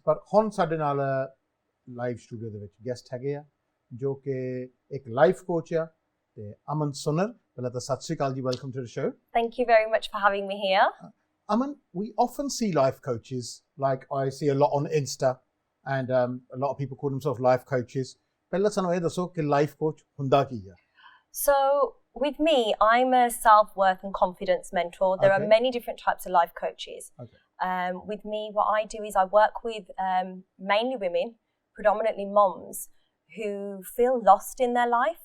ਪਰ ਹੁਣ ਸਾਡੇ ਨਾਲ ਲਾਈਵ ਸਟੂਡੀਓ ਦੇ ਵਿੱਚ ਗੈਸਟ ਹੈਗੇ ਆ ਜੋ ਕਿ ਇੱਕ ਲਾਈਫ ਕੋਚ ਆ ਤੇ ਅਮਨ ਸੁਨਰ ਪਹਿਲਾਂ ਤਾਂ ਸਤਿ Sri Akal ji welcome to the show Thank you very much for having me here. Aman, we often see life coaches, like I see a lot on Insta, and a lot of people call themselves life coaches. ਪਹਿਲਾਂ ਸਾਨੂੰ ਇਹ ਦੱਸੋ ਕਿ life coach ਹੁੰਦਾ ਕੀ ਆ? So with me, I'm a self-worth and confidence mentor. There are many different types of life coaches. With me, what I do is I work with mainly women, predominantly moms, who feel lost in their life.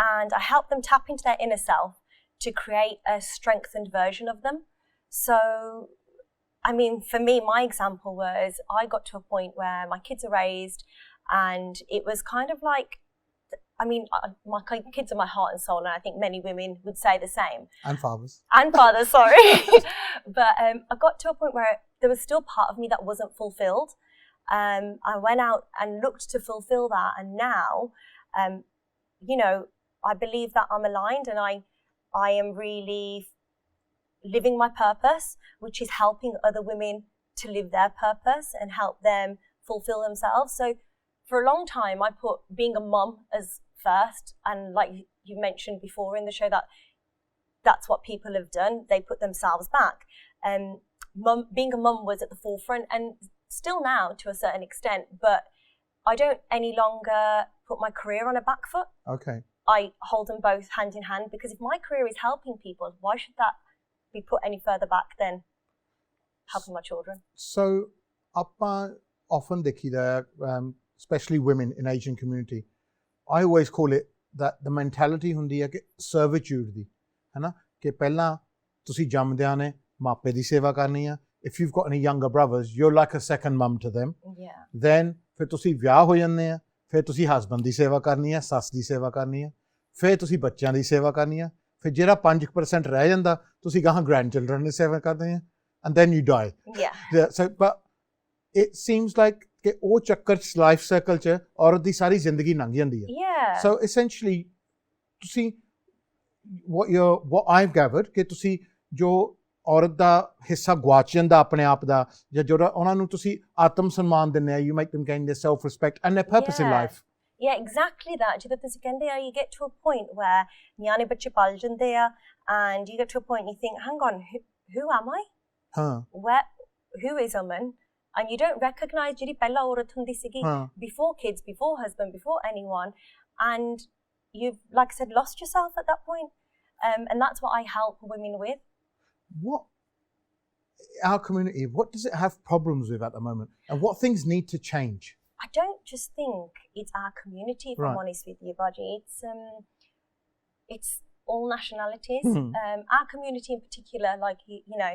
And I help them tap into their inner self to create a strengthened version of them. So, I mean, for me, my example was I got to a point where my kids are raised and it was kind of like, I mean, my kids are my heart and soul, and I think many women would say the same. And fathers. And fathers, sorry. But I got to a point where there was still part of me that wasn't fulfilled. I went out and looked to fulfill that, and now, you know, I believe that I'm aligned and I am really living my purpose, which is helping other women to live their purpose and help them fulfill themselves. So for a long time, I put being a mum as first. And like you mentioned before in the show, that's what people have done. They put themselves back. Being a mum was at the forefront and still now to a certain extent, but I don't any longer put my career on a back foot. Okay. I hold them both hand in hand because if my career is helping people, why should that be put any further back than helping my children? So, ਆਪਾਂ often ਦੇਖੀਦਾ especially women in Asian community, I always call it that the mentality ਹੁੰਦੀ ਹੈ ਕਿ servitude ਦੀ, ਹੈ ਨਾ, ਕਿ ਪਹਿਲਾਂ ਤੁਸੀਂ ਜੰਮਦਿਆਂ ਨੇ ਮਾਪੇ ਦੀ ਸੇਵਾ ਕਰਨੀ ਆ. If you've got any younger brothers, you're like a second mum to them. Yeah. Then ਫਿਰ ਤੁਸੀਂ ਵਿਆਹ ਹੋ ਜਾਂਦੇ ਆ, ਫਿਰ ਤੁਸੀਂ ਹਸਬੈਂਡ ਦੀ ਸੇਵਾ ਕਰਨੀ ਆ, ਸੱਸ ਦੀ ਸੇਵਾ ਕਰਨੀ ਆ, ਫਿਰ ਤੁਸੀਂ ਬੱਚਿਆਂ ਦੀ ਸੇਵਾ ਕਰਨੀ ਆ, ਫਿਰ ਜਿਹੜਾ 5% ਰਹਿ ਜਾਂਦਾ ਤੁਸੀਂ ਗਾਹਾਂ grandchildren ਦੀ ਸੇਵਾ ਕਰਦੇ ਆ, and then you die. Yeah. So, but it seems like ਕਿ ਉਹ ਚੱਕਰ ਚ ਲਾਈਫ ਸਾਈਕਲ ਚ ਔਰਤ ਦੀ ਸਾਰੀ ਜ਼ਿੰਦਗੀ ਲੰਘ ਜਾਂਦੀ ਹੈ. Yeah. So essentially ਤੁਸੀਂ what I've gathered ਕਿ ਤੁਸੀਂ ਜੋ ਔਰਤ ਦਾ ਹਿੱਸਾ ਗੁਆਚ ਜਾਂਦਾ ਆਪਣੇ ਆਪ ਦਾ ਜਾਂ ਜਿਹੜਾ ਉਹਨਾਂ ਨੂੰ ਤੁਸੀਂ ਆਤਮ ਸਨਮਾਨ ਦਿੰਦੇ ਆ, you make them gain their self respect and their purpose in life. Yeah, exactly that. ਜਿੱਦਾਂ ਤੁਸੀਂ ਕਹਿੰਦੇ ਆ, you get to a point where ਨਿਆਣੇ ਬੱਚੇ ਪਲ ਜਾਂਦੇ ਆ and you get to a point you think, hang on, who am I? Who is Aman? And you don't recognize ਜਿਹੜੀ ਪਹਿਲਾ ਔਰਤ ਹੁੰਦੀ ਸੀਗੀ, before kids, before husband, before anyone, and you've, like I said, lost yourself at that point. And that's what I help women with. Our community, what does it have problems with at the moment? And what things need to change? I don't just think it's our community, if I'm honest with you, Baji. It's all nationalities. Our community in particular, like, you know,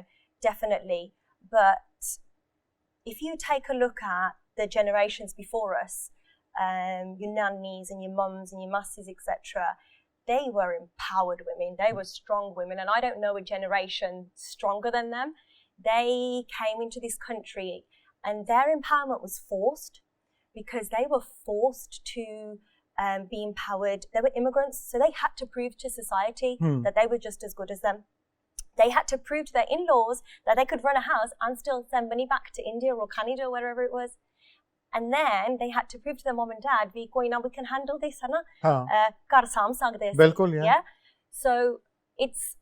definitely. But if you take a look at the generations before us, your nannies and your mums and your masses, etc., they were empowered women. They were strong women. And I don't know a generation stronger than them. They came into this country and their empowerment was forced because they were forced to be empowered. They were immigrants, so they had to prove to society that they were just as good as them. They had to prove to their in-laws that they could run a house and still send money back to India or Canada or wherever it was. And then they had to prove to their mom and dad, we can handle this, hai na? Kar saam sakde hain. Bilkul, yeah. So it's,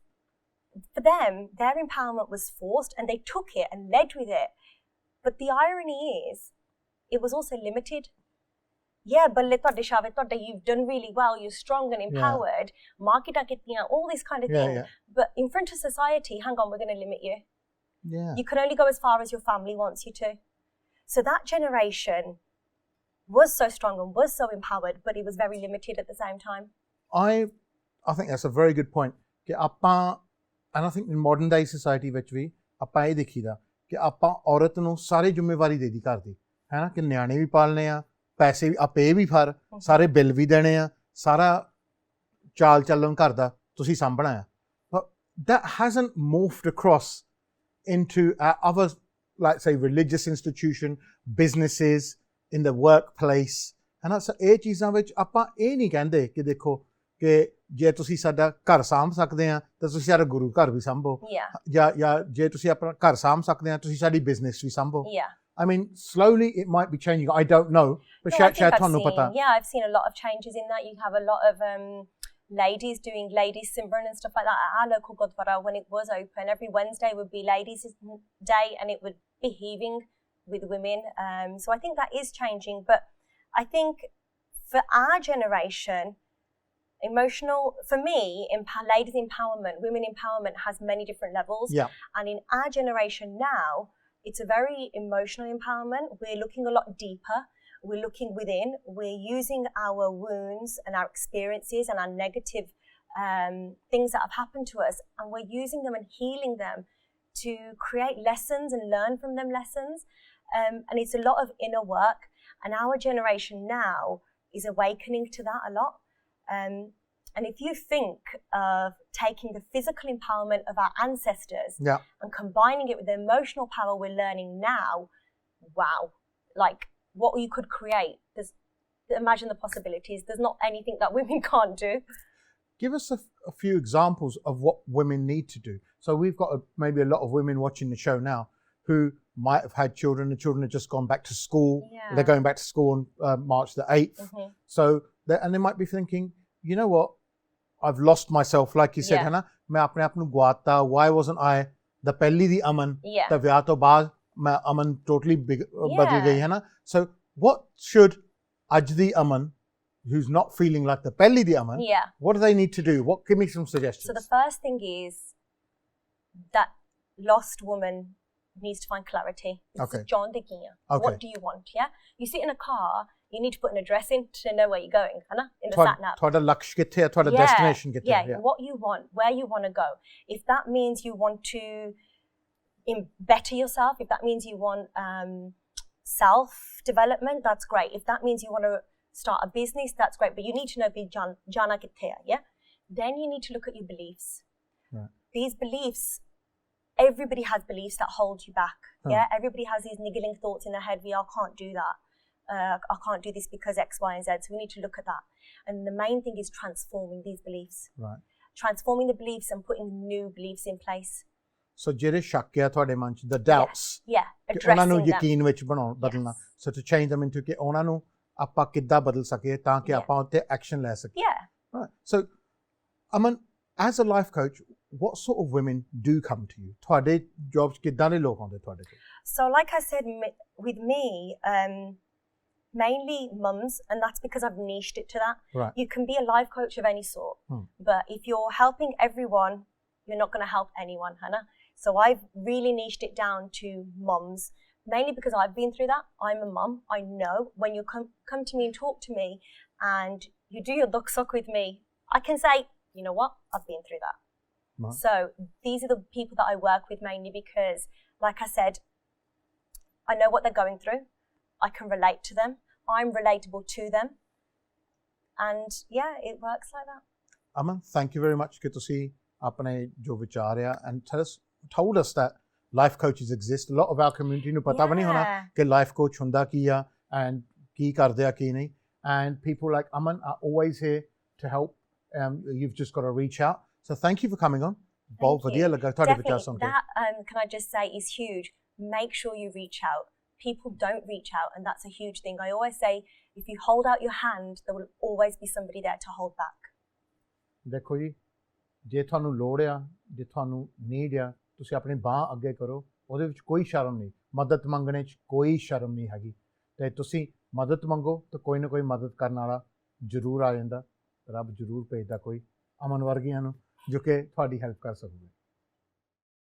for them, their empowerment was forced and they took it and led with it. But the irony is, it was also limited. Yeah, balle todde shave todde, you've done really well, you're strong and empowered, marketing kittiyan, all this kind of thing. But in front of society, hang on, we're going to limit you. Yeah. You can only go as far as your family wants you to. So that generation was so strong and was so empowered, but it was very limited at the same time. I think that's a very good point. ਕਿ ਆਪਾਂ, and I think in modern day society ਵਿੱਚ ਵੀ ਆਪਾਂ ਇਹ ਦੇਖੀਦਾ ਕਿ ਆਪਾਂ ਔਰਤ ਨੂੰ ਸਾਰੀ ਜ਼ਿੰਮੇਵਾਰੀ ਦੇ ਦੀ ਘਰ ਦੀ, ਹੈ ਨਾ, ਕਿ ਨਿਆਣੇ ਵੀ ਪਾਲਣੇ ਆ, ਪੈਸੇ ਵੀ ਆਪੇ ਵੀ ਫਰ, ਸਾਰੇ ਬਿੱਲ ਵੀ ਦੇਣੇ ਆ, ਸਾਰਾ ਚਾਲ ਚੱਲਣ ਘਰ ਦਾ ਤੁਸੀਂ ਸਾਂਭਣਾ ਆ. But that hasn't morphed across into other, like say, religious institution, businesses, in the workplace. ਹੈ ਨਾ, ਇਹ ਚੀਜ਼ਾਂ ਵਿੱਚ ਆਪਾਂ ਇਹ ਨਹੀਂ ਕਹਿੰਦੇ ਕਿ ਦੇਖੋ ਕਿ ਜੇ ਤੁਸੀਂ ਸਾਡਾ ਘਰ ਸਾਂਭ ਸਕਦੇ ਆ ਤਾਂ ਤੁਸੀਂ ਸਾਡਾ ਗੁਰੂ ਘਰ ਵੀ ਸਾਂਭੋ ਜਾਂ ਜੇ ਤੁਸੀਂ ਆਪਣਾ ਘਰ ਸਾਂਭ ਸਕਦੇ ਆ ਤੁਸੀਂ ਸਾਡੀ ਬਿਜ਼ਨਸ ਵੀ ਸਾਂਭੋ I mean slowly it might be changing I don't know but ਸ਼ਾਇਦ ਤੁਹਾਨੂੰ ਪਤਾ I've seen a lot of changes in that you have a lot of ladies doing ladies simran and stuff like that at our local Gurdwara when it was open every Wednesday would be ladies day and it would be heaving with women so I think that is changing but I think for our generation for me ladies empowerment women empowerment has many different levels and in our generation now it's a very emotional empowerment we're looking a lot deeper we're looking within we're using our wounds and our experiences and our negative things that have happened to us and we're using them and healing them to create lessons and learn from them lessons and it's a lot of inner work and our generation now is awakening to that a lot and if you think of taking the physical empowerment of our ancestors and combining it with the emotional power we're learning now, wow, like what you could create. Imagine the possibilities. There's not anything that women can't do. Give us a few examples of what women need to do. So we've got maybe a lot of women watching the show now who might have had children. The children have just gone back to school. They're going back to school on March the 8th. So, and they might be thinking, you know what, I've lost myself, like you said, है ना, मैं अपने आप ਨੂੰ ਗਵਾਤਾ, why wasn't I the ਪਹਿਲੀ ਦੀ ਅਮਨ, ਤਾਂ ਵਿਆਹ ਤੋਂ ਬਾਅਦ ਮੈਂ ਅਮਨ totally ਬਦਲ ਗਈ, ਹੈ ਨਾ, so what should ਅੱਜ ਦੀ ਅਮਨ, who's not feeling like the ਪਹਿਲੀ ਦੀ ਅਮਨ, what do they need to do? Give me some suggestions. So the first thing is that lost woman needs to find clarity. John the Gia. What do you want? You sit in a car, you need to put an address in to know where you're going, in the sat nav. ਤੁਹਾਡਾ ਲਕਸ਼ ਕਿੱਥੇ ਹੈ, ਤੁਹਾਡਾ destination ਕਿੱਥੇ ਹੈ? What you want, where you want to go. If that means you want to better yourself, if that means you want self-development, that's great. If that means you want to start a business, that's great. But you need to know jana kitte hai, Then you need to look at your beliefs. These beliefs, everybody has beliefs that hold you back. Everybody has these niggling thoughts in their head. I can't do that. I can't do this because X, Y, and Z. So we need to look at that. And the main thing is transforming these beliefs. Transforming the beliefs and putting new beliefs in place. So ਜਿਹੜੇ ਸ਼ੱਕ ਹੈ ਤੁਹਾਡੇ ਮਨ ਚ, the doubts, ਉਹਨਾਂ ਨੂੰ ਯਕੀਨ ਵਿੱਚ ਬਦਲਣਾ. So to change them into ਕਿ ਉਹਨਾਂ ਨੂੰ ਆਪਾਂ ਕਿੱਦਾਂ ਬਦਲ ਸਕੀਏ ਤਾਂ ਕਿ ਆਪਾਂ ਉੱਤੇ ਐਕਸ਼ਨ ਲੈ ਸਕੀਏ. So Aman, as a life coach, what sort of women do come to you? ਤੁਹਾਡੇ ਜੌਬ 'ਚ ਕਿੱਦਾਂ ਦੇ ਲੋਕ ਆਉਂਦੇ ਤੁਹਾਡੇ ਕੋਲ? So like I said, with me, mainly mums, and that's because I've niched it to that. You can be a life coach of any sort, but if you're helping everyone, you're not going to help anyone, Hannah. So I've really niched it down to mums, mainly because I've been through that. I'm a mum. I know when you come to me and talk to me and you do your duksok with me, I can say, you know what, I've been through that. So these are the people that I work with mainly because, like I said, I know what they're going through. I can relate to them. I'm relatable to them. And it works like that. Aman, thank you very much. Good to see apne jo vichar hai and told us that life coaches exist. A lot of our community nu pata bhi nahi hona ki life coach hunda ki hai and ki karde hai ki nahi. And people like Aman are always here to help. You've just got to reach out. So thank you for coming on. Definitely. That, can I just say, is huge. Make sure you reach out. People don't reach out, and that's a huge thing. I always say, if you hold out your hand, there will always be somebody there to hold back. ਦੇਖੋ ਜੀ, ਜੇ ਤੁਹਾਨੂੰ ਲੋੜ ਆ, ਜੇ ਤੁਹਾਨੂੰ need ਆ, ਤੁਸੀਂ ਆਪਣੀ ਬਾਹ ਅੱਗੇ ਕਰੋ. ਉਹਦੇ ਵਿੱਚ ਕੋਈ ਸ਼ਰਮ ਨਹੀਂ. ਮਦਦ ਮੰਗਣੇ 'ਚ ਕੋਈ ਸ਼ਰਮ ਨਹੀਂ ਹੈਗੀ. ਤੇ ਤੁਸੀਂ ਮਦਦ ਮੰਗੋ ਤਾਂ ਕੋਈ ਨਾ ਕੋਈ ਮਦਦ ਕਰਨ ਵਾਲਾ ਜ਼ਰੂਰ ਆ ਜਾਂਦਾ. ਰੱਬ ਜ਼ਰੂਰ ਭੇਜਦਾ ਕੋਈ ਅਮਨ ਵਰਗੀਆਂ ਨੂੰ ਜੋ ਕਿ ਤੁਹਾਡੀ ਹੈਲਪ ਕਰ ਸਕੂਗੇ.